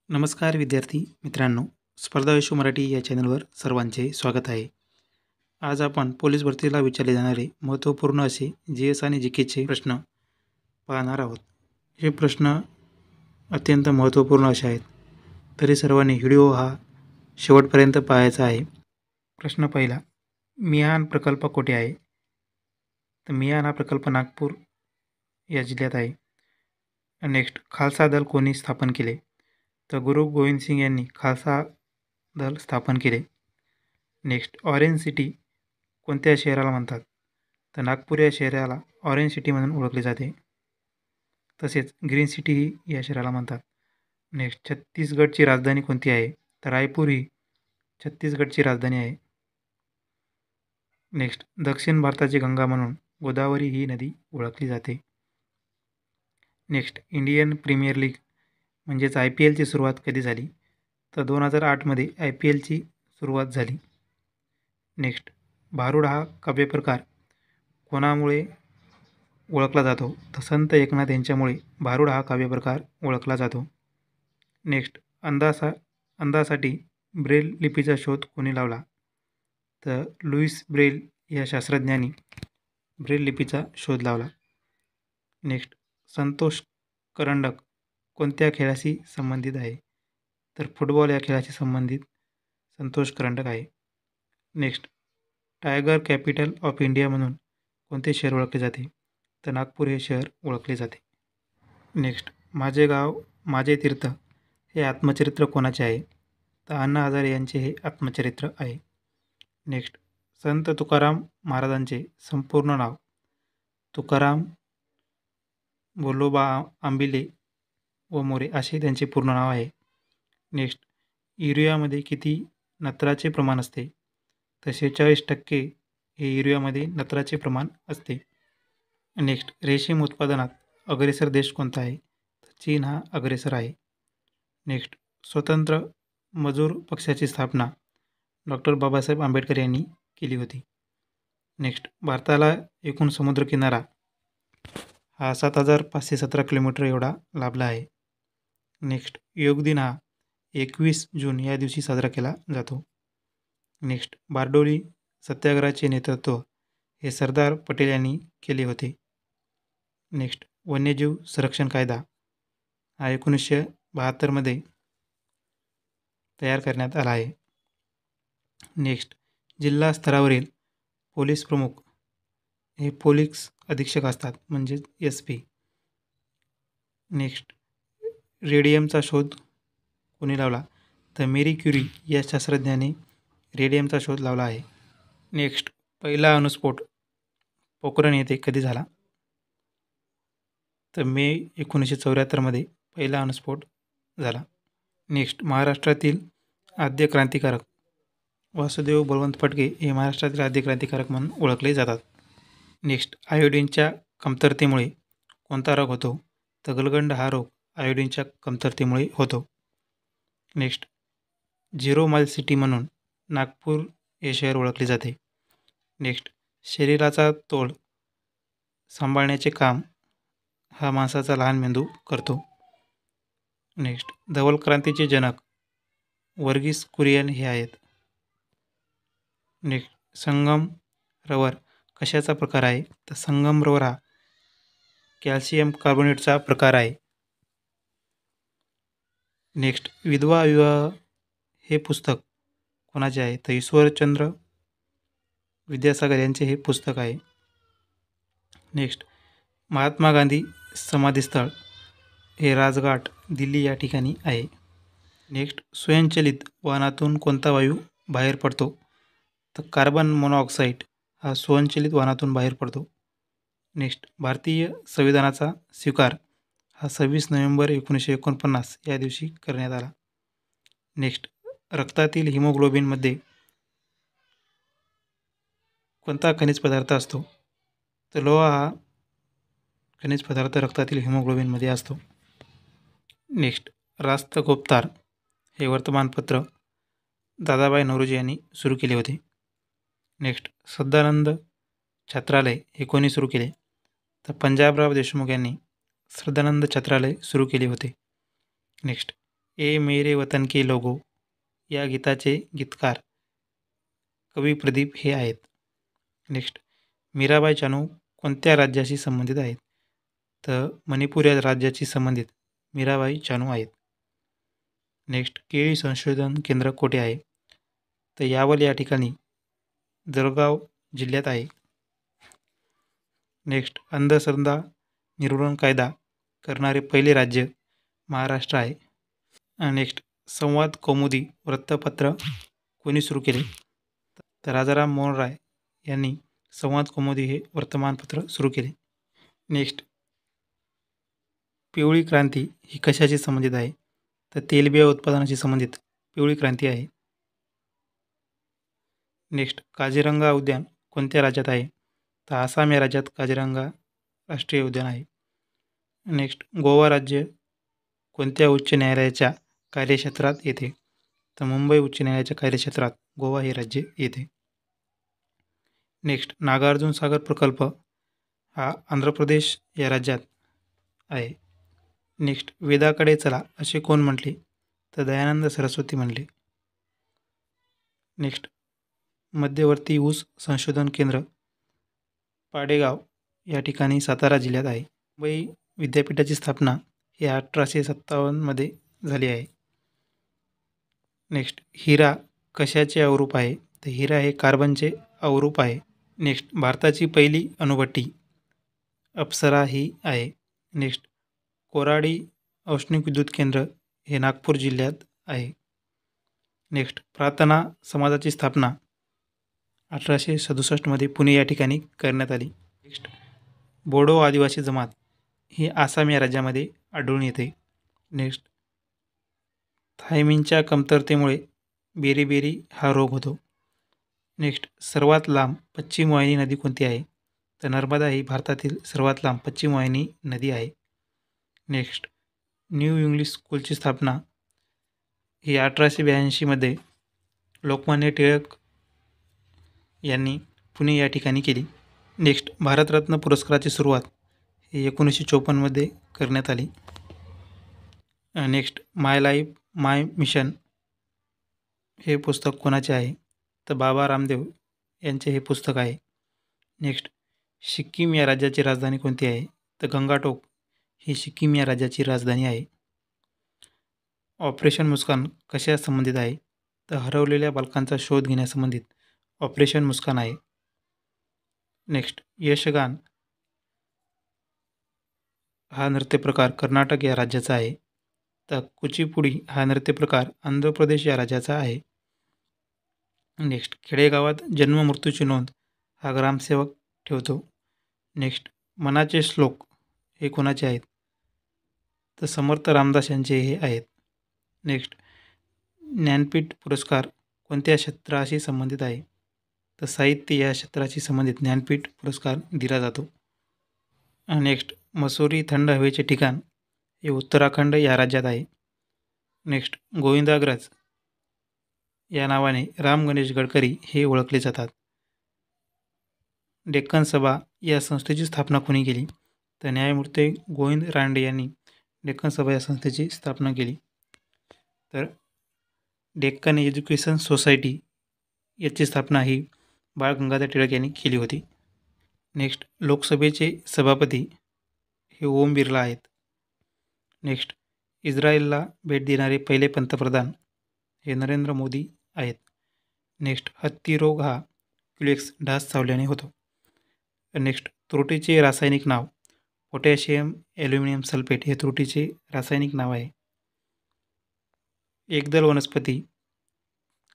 नमस्कार विद्यार्थी मित्रांनो, स्पर्धा विश्व मराठी या चॅनलवर सर्वांचे स्वागत आहे. आज आपण पोलीस भरतीला विचारले जाणारे महत्त्वपूर्ण असे जी.एस. आणि जी.केचे प्रश्न पाहणार आहोत. हे प्रश्न अत्यंत महत्त्वपूर्ण असे आहेत, तरी सर्वांनी व्हिडिओ हा शेवटपर्यंत पाहायचा आहे. प्रश्न पहिला, मिहान प्रकल्प कोठे आहे? तर मिहान हा प्रकल्प नागपूर या जिल्ह्यात आहे. नेक्स्ट, खालसा दल कोणी स्थापन केले? तर गुरु गोविंद सिंग यांनी खालसा दल स्थापन केले. नेक्स्ट, ऑरेंज सिटी कोणत्या शहराला म्हणतात? तर नागपूर या शहराला ऑरेंज सिटी म्हणून ओळखले जाते. तसेच ग्रीन सिटी ही या शहराला म्हणतात. नेक्स्ट, छत्तीसगडची राजधानी कोणती आहे? तर रायपूर ही छत्तीसगडची राजधानी आहे. नेक्स्ट, दक्षिण भारताची गंगा म्हणून गोदावरी ही नदी ओळखली जाते. नेक्स्ट, इंडियन प्रीमियर लीग म्हणजेच IPLची सुरुवात कधी झाली? तर 2008मध्ये IPLची सुरुवात झाली. नेक्स्ट, भारुड हा काव्यप्रकार कोणामुळे ओळखला जातो? तर संत एकनाथ यांच्यामुळे भारुड हा काव्यप्रकार ओळखला जातो. नेक्स्ट, अंधासाठी ब्रेल लिपीचा शोध कोणी लावला? तर लुईस ब्रेल या शास्त्रज्ञांनी ब्रेल लिपीचा शोध लावला. नेक्स्ट, संतोष करंडक कोणत्या खेळाशी संबंधित आहे? तर फुटबॉल या खेळाशी संबंधित संतोष करंडक आहे. Next, tiger capital of India म्हणून कोणते शहर ओळखले जाते? तर नागपूर हे शहर ओळखले जाते. नेक्स्ट, माझे गाव माझे तीर्थ हे आत्मचरित्र कोणाचे आहे? तर अण्णा हजारे यांचे हे आत्मचरित्र आहे. नेक्स्ट, संत तुकाराम महाराजांचे संपूर्ण नाव? तुकाराम बोलोबा आंबिले व मोरे असे त्यांचे पूर्ण नाव आहे. नेक्स्ट, युरियामध्ये किती नत्राचे प्रमाण असते? तर 46% हे युरियामध्ये नत्राचे प्रमाण असते. नेक्स्ट, रेशीम उत्पादनात अग्रेसर देश कोणता आहे? तर चीन हा अग्रेसर आहे. नेक्स्ट, स्वतंत्र मजूर पक्षाची स्थापना डॉक्टर बाबासाहेब आंबेडकर यांनी केली होती. नेक्स्ट, भारताला एकूण समुद्रकिनारा हा 7517 किलोमीटर एवढा लाभला आहे. नेक्स्ट, योग दिन हा 21 जून या दिवशी साजरा केला जातो. नेक्स्ट, बारडोली सत्याग्रहाचे नेतृत्व हे सरदार पटेल यांनी केले होते. नेक्स्ट, वन्यजीव संरक्षण कायदा हा 1972मध्ये तयार करण्यात आला आहे. नेक्स्ट, जिल्हा स्तरावरील पोलीस प्रमुख हे पोलीस अधीक्षक असतात म्हणजेच SP. नेक्स्ट, रेडियमचा शोध कोणी लावला? तर मेरी क्युरी या शास्त्रज्ञाने रेडियमचा शोध लावला आहे. नेक्स्ट, पहिला अणुस्फोट पोखरण येथे कधी झाला? तर मे 1974मध्ये पहिला अणुस्फोट झाला. नेक्स्ट, महाराष्ट्रातील आद्य क्रांतिकारक वासुदेव बळवंत फडके हे महाराष्ट्रातील आद्य क्रांतिकारक म्हणून ओळखले जातात. नेक्स्ट, आयोडीनच्या कमतरतेमुळे कोणता रोग होतो? तर गलगंड हा रोग आयोडीनच्या कमतरतेमुळे होतो. नेक्स्ट, झिरो माईल सिटी म्हणून नागपूर हे शहर ओळखले जाते. नेक्स्ट, शरीराचा तोल सांभाळण्याचे काम हा माणसाचा लहान मेंदू करतो. नेक्स्ट, धवल क्रांतीचे जनक वर्गीस कुरियन हे आहेत. नेक्स्ट, संगम रवर कशाचा प्रकार आहे? तर संगम रवर हा कॅल्शियम कार्बोनेटचा प्रकार आहे. नेक्स्ट, विधवा विवाह हे पुस्तक कोणाचे आहे? तर ईश्वरचंद्र विद्यासागर यांचे हे पुस्तक आहे. नेक्स्ट, महात्मा गांधी समाधीस्थळ हे राजघाट दिल्ली या ठिकाणी आहे. नेक्स्ट, स्वयंचलित वाहनातून कोणता वायू बाहेर पडतो? तर कार्बन मोनॉक्साईड हा स्वयंचलित वाहनातून बाहेर पडतो. नेक्स्ट, भारतीय संविधानाचा स्वीकार हा 26 नोव्हेंबर 1949 या दिवशी करण्यात आला. नेक्स्ट, रक्तातील हिमोग्लोबिनमध्ये कोणता खनिज पदार्थ असतो? तर लोहा हा खनिज पदार्थ रक्तातील हिमोग्लोबिनमध्ये असतो. नेक्स्ट, राष्ट्रगोपतार हे वर्तमानपत्र दादाभाई नौरोजी यांनी सुरू केले होते. नेक्स्ट, सदानंद छात्रालय हे कोणी सुरू केले? तर पंजाबराव देशमुख यांनी सदानंद छात्रालय सुरू केले होते. नेक्स्ट, ए मेरे वतन के लोगो या गीताचे गीतकार कवी प्रदीप हे आहेत. नेक्स्ट, मीराबाई चानू कोणत्या राज्याशी संबंधित आहेत? तर मणिपूर या राज्याशी संबंधित मीराबाई चानू आहेत. नेक्स्ट, केळी संशोधन केंद्र कोठे आहे? तर यावल या ठिकाणी जळगाव जिल्ह्यात आहे. नेक्स्ट, अंधश्रद्धा निर्मूलन कायदा करणारे पहिले राज्य महाराष्ट्र आहे. नेक्स्ट, संवाद कौमुदी वृत्तपत्र कोणी सुरू केले? तर राजाराम मोहन राय यांनी संवाद कौमुदी हे वर्तमानपत्र सुरू केले. नेक्स्ट, पिवळी क्रांती ही कशाशी संबंधित आहे? तर तेलबिया उत्पादनाशी संबंधित पिवळी क्रांती आहे. नेक्स्ट, काझीरंगा उद्यान कोणत्या राज्यात आहे? तर आसाम या राज्यात काझीरंगा राष्ट्रीय उद्यान आहे. नेक्स्ट, गोवा राज्य कोणत्या उच्च न्यायालयाच्या कार्यक्षेत्रात येते? तर मुंबई उच्च न्यायालयाच्या कार्यक्षेत्रात गोवा हे राज्य येते. नेक्स्ट, नागार्जुन सागर प्रकल्प हा आंध्र प्रदेश या राज्यात आहे. नेक्स्ट, वेदाकडे चला असे कोण म्हटले? तर दयानंद सरस्वती म्हणले. नेक्स्ट, मध्यवर्ती ऊस संशोधन केंद्र पाडेगाव या ठिकाणी सातारा जिल्ह्यात आहे. मुंबई विद्यापीठाची स्थापना ही 1857 झाली आहे. नेक्स्ट, हिरा कशाचे अवरूप आहे? तर हिरा हे कार्बनचे अवरूप आहे. नेक्स्ट, भारताची पहिली अणुभट्टी अप्सरा ही आहे. नेक्स्ट, कोराडी औष्णिक विद्युत केंद्र हे नागपूर जिल्ह्यात आहे. नेक्स्ट, प्रार्थना समाजाची स्थापना 1867 पुणे या ठिकाणी करण्यात आली. नेक्स्ट, बोडो आदिवासी जमात ही आसाम या राज्यामध्ये आढळून येते. नेक्स्ट, थायमिनच्या कमतरतेमुळे बेरीबेरी हा रोग होतो. नेक्स्ट, सर्वात लांब पश्चिम वाहिनी नदी कोणती आहे? तर नर्मदा ही भारतातील सर्वात लांब पश्चिम वाहिनी नदी आहे. नेक्स्ट, न्यू इंग्लिश स्कूलची स्थापना ही 1882 लोकमान्य टिळक यांनी पुणे या ठिकाणी केली. नेक्स्ट, भारतरत्न पुरस्काराची सुरुवात ही 1954 करण्यात आली. नेक्स्ट, माय लाईफ माय मिशन हे पुस्तक कोणाचे आहे? तर बाबा रामदेव यांचे हे पुस्तक आहे. नेक्स्ट, सिक्कीम या राज्याची राजधानी कोणती आहे? तर गंगाटोक ही सिक्कीम या राज्याची राजधानी आहे. ऑपरेशन मुस्कान कशा संबंधित आहे? तर हरवलेल्या बालकांचा शोध घेण्यासंबंधित ऑपरेशन मुस्कान आहे. नेक्स्ट, यशगान हा नृत्यप्रकार कर्नाटक या राज्याचा आहे. तर कुचिपुडी हा नृत्यप्रकार आंध्र प्रदेश या राज्याचा आहे. नेक्स्ट, खेडेगावात जन्म मृत्यूची नोंद हा ग्रामसेवक ठेवतो. नेक्स्ट, मनाचे श्लोक हे कोणाचे आहेत? तर समर्थ रामदास यांचे हे आहेत. नेक्स्ट, ज्ञानपीठ पुरस्कार कोणत्या क्षेत्राशी संबंधित आहे? तर साहित्य या क्षेत्राशी संबंधित ज्ञानपीठ पुरस्कार दिला जातो. नेक्स्ट, मसुरी थंड हवेचे ठिकाण हे उत्तराखंड या राज्यात आहे. नेक्स्ट, गोविंदाग्रज या नावाने राम गणेश गडकरी हे ओळखले जातात. डेक्कन सभा या संस्थेची स्थापना कोणी केली? तर न्यायमूर्ती गोविंद रानडे यांनी डेक्कन सभा या संस्थेची स्थापना केली. तर डेक्कन एज्युकेशन सोसायटी याची स्थापना ही बाळ गंगाधर टिळक यांनी केली होती. नेक्स्ट, लोकसभेचे सभापती हे ओम बिर्ला आहेत. नेक्स्ट, इस्रायलला भेट देणारे पहिले पंतप्रधान हे नरेंद्र मोदी आहेत. नेक्स्ट, हत्ती रोग हा क्युलेक्स डास चावल्याने होतो. नेक्स्ट, त्रुटीचे रासायनिक नाव पोटॅशियम ॲल्युमिनियम सल्फेट हे त्रुटीचे रासायनिक नाव आहे. एकदल वनस्पती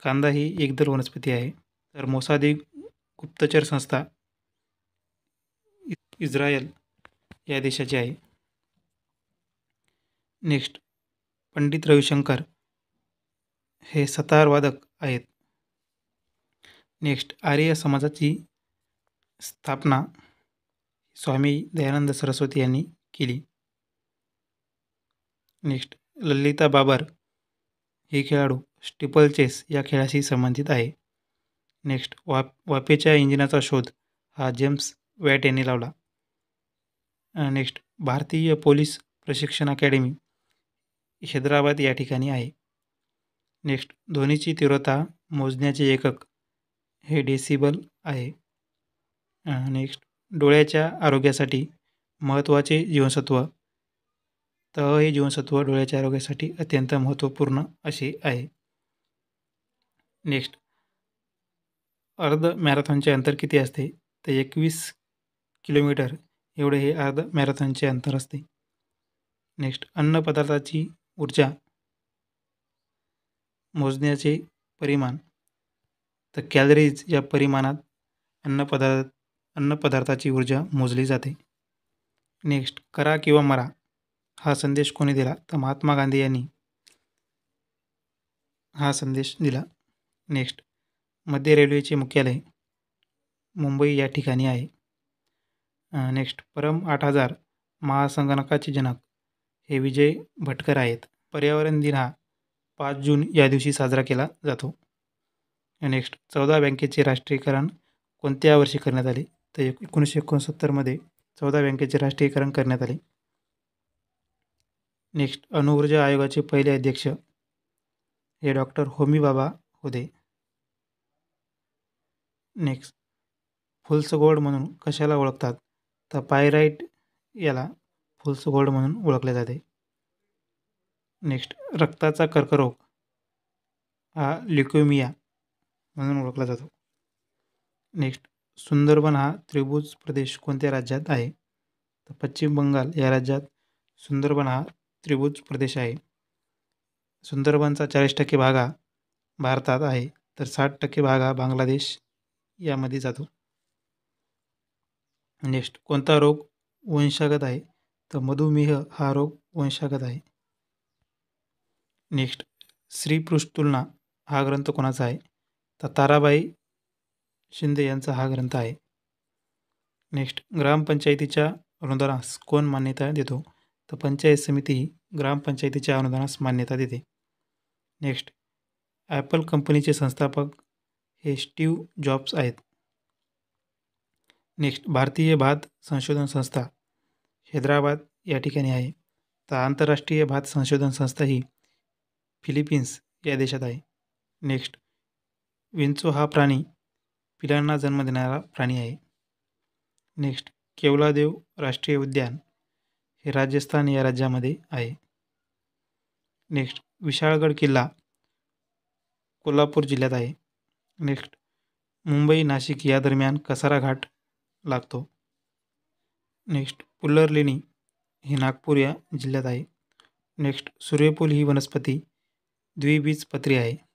कांदा ही एकदल वनस्पती आहे. तर मोसादी गुप्तचर संस्था इस्रायल या देशाची आहे. नेक्स्ट, पंडित रविशंकर हे सतार वादक आहेत. नेक्स्ट, आर्य समाजाची स्थापना स्वामी दयानंद सरस्वती यांनी केली. नेक्स्ट, ललिता बाबर ही खेळाडू स्टिपल चेस या खेळाशी संबंधित आहे. नेक्स्ट, वाफेच्या इंजिनाचा शोध हा जेम्स वॅट यांनी लावला. नेक्स्ट, भारतीय पोलीस प्रशिक्षण अकॅडमी हैदराबाद या ठिकाणी आहे. नेक्स्ट ध्वनीची तीव्रता मोजण्याचे एकक हे डेसिबल आहे. नेक्स्ट डोळ्याच्या आरोग्यासाठी महत्त्वाचे जीवनसत्व, तर हे जीवनसत्व डोळ्याच्या आरोग्यासाठी अत्यंत महत्त्वपूर्ण असे आहे. नेक्स्ट अर्ध मॅरेथॉनचे अंतर किती असते, तर 21 किलोमीटर एवढे हे अर्ध मॅरेथॉनचे अंतर असते. नेक्स्ट अन्न पदार्थाची ऊर्जा मोजण्याचे परिमाण, तर कॅलरीज या परिमाणात अन्नपदार्थाची ऊर्जा मोजली जाते. नेक्स्ट करा किंवा मरा हा संदेश कोणी दिला, तर महात्मा गांधी यांनी हा संदेश दिला. नेक्स्ट मध्य रेल्वेचे मुख्यालय मुंबई या ठिकाणी आहे. नेक्स्ट परम 8000 महासंगणकाचे जनक हे विजय भटकर आहेत. पर्यावरण दिन हा 5 जून या दिवशी साजरा केला जातो. नेक्स्ट 14 बँकेचे राष्ट्रीयकरण कोणत्या वर्षी करण्यात आले, तर 1969 14 बँकेचे राष्ट्रीयकरण करण्यात आले. नेक्स्ट अणुऊर्जा आयोगाचे पहिले अध्यक्ष हे डॉक्टर होमी बाबा होते. नेक्स्ट फुल्स गोल्ड म्हणून कशाला ओळखतात, तर पायराईट याला फुल्स गोल्ड म्हणून ओळखले जाते. नेक्स्ट रक्ताचा कर्करोग हा ल्युकेमिया म्हणून ओळखला जातो. नेक्स्ट सुंदरबन हा त्रिभुज प्रदेश कोणत्या राज्यात आहे, तर पश्चिम बंगाल या राज्यात सुंदरबन हा त्रिभुज प्रदेश आहे. सुंदरबनचा 40% भाग हा भारतात आहे, तर 60% भाग हा बांगलादेश यामध्ये जातो. नेक्स्ट कोणता रोग वंशागत आहे, तर मधुमेह हा रोग वंशागत आहे. नेक्स्ट स्त्री-पुरुष तुलना हा ग्रंथ कोणाचा आहे, तर ताराबाई शिंदे यांचा हा ग्रंथ आहे. नेक्स्ट ग्रामपंचायतीच्या अनुदानास कोण मान्यता देतो, तर पंचायत समिती ही ग्रामपंचायतीच्या अनुदानास मान्यता देते. नेक्स्ट ॲपल कंपनीचे संस्थापक हे स्टीव्ह जॉब्स आहेत. नेक्स्ट भारतीय भात संशोधन संस्था हैदराबाद या ठिकाणी आहे, तर आंतरराष्ट्रीय भात संशोधन संस्था ही फिलिपिन्स या देशात आहे. नेक्स्ट विंचू हा प्राणी पिलांना जन्म देणारा प्राणी आहे. नेक्स्ट केवलादेव राष्ट्रीय उद्यान हे राजस्थान या राज्यामध्ये आहे. नेक्स्ट विशाळगड किल्ला कोल्हापूर जिल्ह्यात आहे. नेक्स्ट मुंबई नाशिक या दरम्यान कसारा घाट लागतो. नेक्स्ट पुल्लर लेणी ही नागपूर या जिल्ह्यात आहे. नेक्स्ट सूर्यफूल ही वनस्पती द्विबीजपत्री आहे.